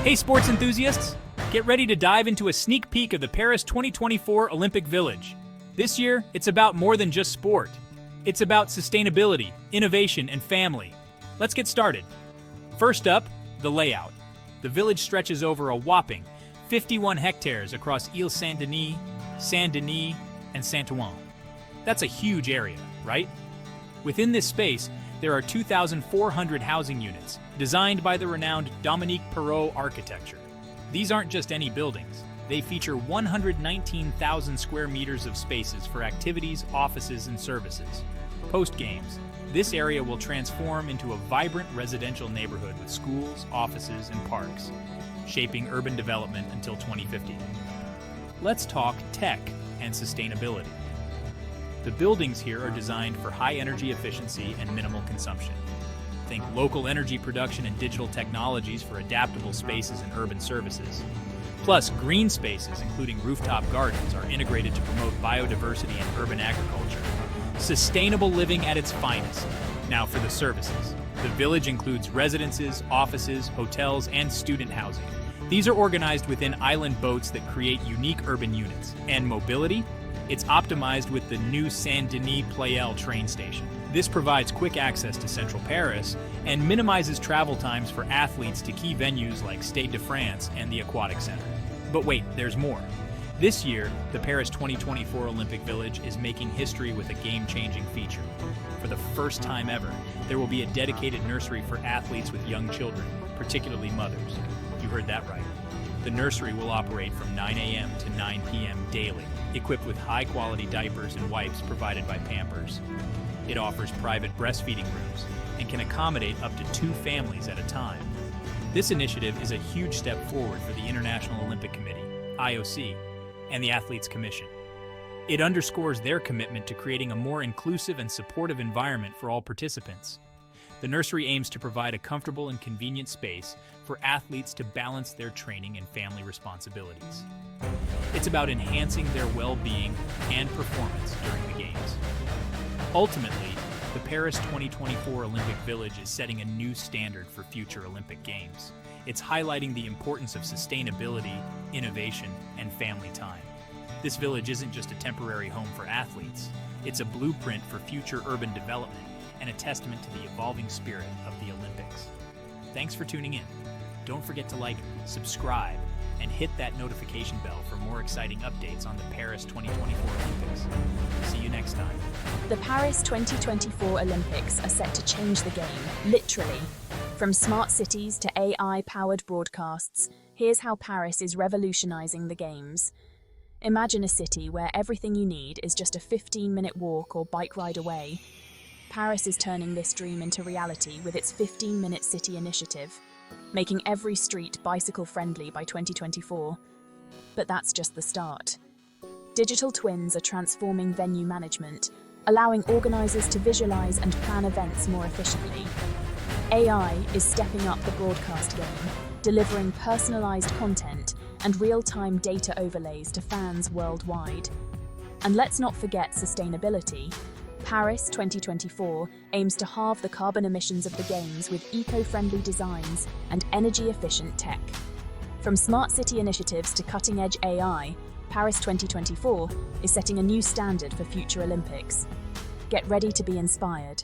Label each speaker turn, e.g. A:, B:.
A: Hey sports enthusiasts, get ready to dive into a sneak peek of the Paris 2024 Olympic Village. This year, it's about more than just sport. It's about sustainability, innovation, and family. Let's get started. First up, the layout. The village stretches over a whopping 51 hectares across Ile Saint-Denis, Saint-Denis, and Saint-Ouen. That's a huge area, right? Within this space, there are 2,400 housing units, designed by the renowned Dominique Perrault architecture. These aren't just any buildings. They feature 119,000 square meters of spaces for activities, offices, and services. Post-games, this area will transform into a vibrant residential neighborhood with schools, offices, and parks, shaping urban development until 2050. Let's talk tech and sustainability. The buildings here are designed for high energy efficiency and minimal consumption. Think local energy production and digital technologies for adaptable spaces and urban services. Plus, green spaces, including rooftop gardens, are integrated to promote biodiversity and urban agriculture. Sustainable living at its finest. Now for the services. The village includes residences, offices, hotels, and student housing. These are organized within island boats that create unique urban units. And mobility? It's optimized with the new Saint-Denis Pleyel train station. This provides quick access to central Paris and minimizes travel times for athletes to key venues like Stade de France and the Aquatic Center. But wait, there's more. This year, the Paris 2024 Olympic Village is making history with a game-changing feature. For the first time ever, there will be a dedicated nursery for athletes with young children, particularly mothers. You heard that right. The nursery will operate from 9 a.m. to 9 p.m. daily, equipped with high-quality diapers and wipes provided by Pampers. It offers private breastfeeding rooms and can accommodate up to 2 families at a time. This initiative is a huge step forward for the International Olympic Committee, IOC, and the Athletes Commission. It underscores their commitment to creating a more inclusive and supportive environment for all participants. The nursery aims to provide a comfortable and convenient space for athletes to balance their training and family responsibilities. It's about enhancing their well-being and performance during the Games. Ultimately, the Paris 2024 Olympic Village is setting a new standard for future Olympic Games. It's highlighting the importance of sustainability, innovation, and family time. This village isn't just a temporary home for athletes. It's a blueprint for future urban development and a testament to the evolving spirit of the Olympics. Thanks for tuning in. Don't forget to like, subscribe, and hit that notification bell for more exciting updates on the Paris 2024 Olympics. See you next time.
B: The Paris 2024 Olympics are set to change the game, literally. From smart cities to AI-powered broadcasts, here's how Paris is revolutionizing the Games. Imagine a city where everything you need is just a 15-minute walk or bike ride away. Paris is turning this dream into reality with its 15-minute city initiative, making every street bicycle-friendly by 2024. But that's just the start. Digital twins are transforming venue management, allowing organizers to visualize and plan events more efficiently. AI is stepping up the broadcast game, delivering personalized content and real-time data overlays to fans worldwide. And let's not forget sustainability. Paris 2024 aims to halve the carbon emissions of the Games with eco-friendly designs and energy-efficient tech. From smart city initiatives to cutting-edge AI, Paris 2024 is setting a new standard for future Olympics. Get ready to be inspired.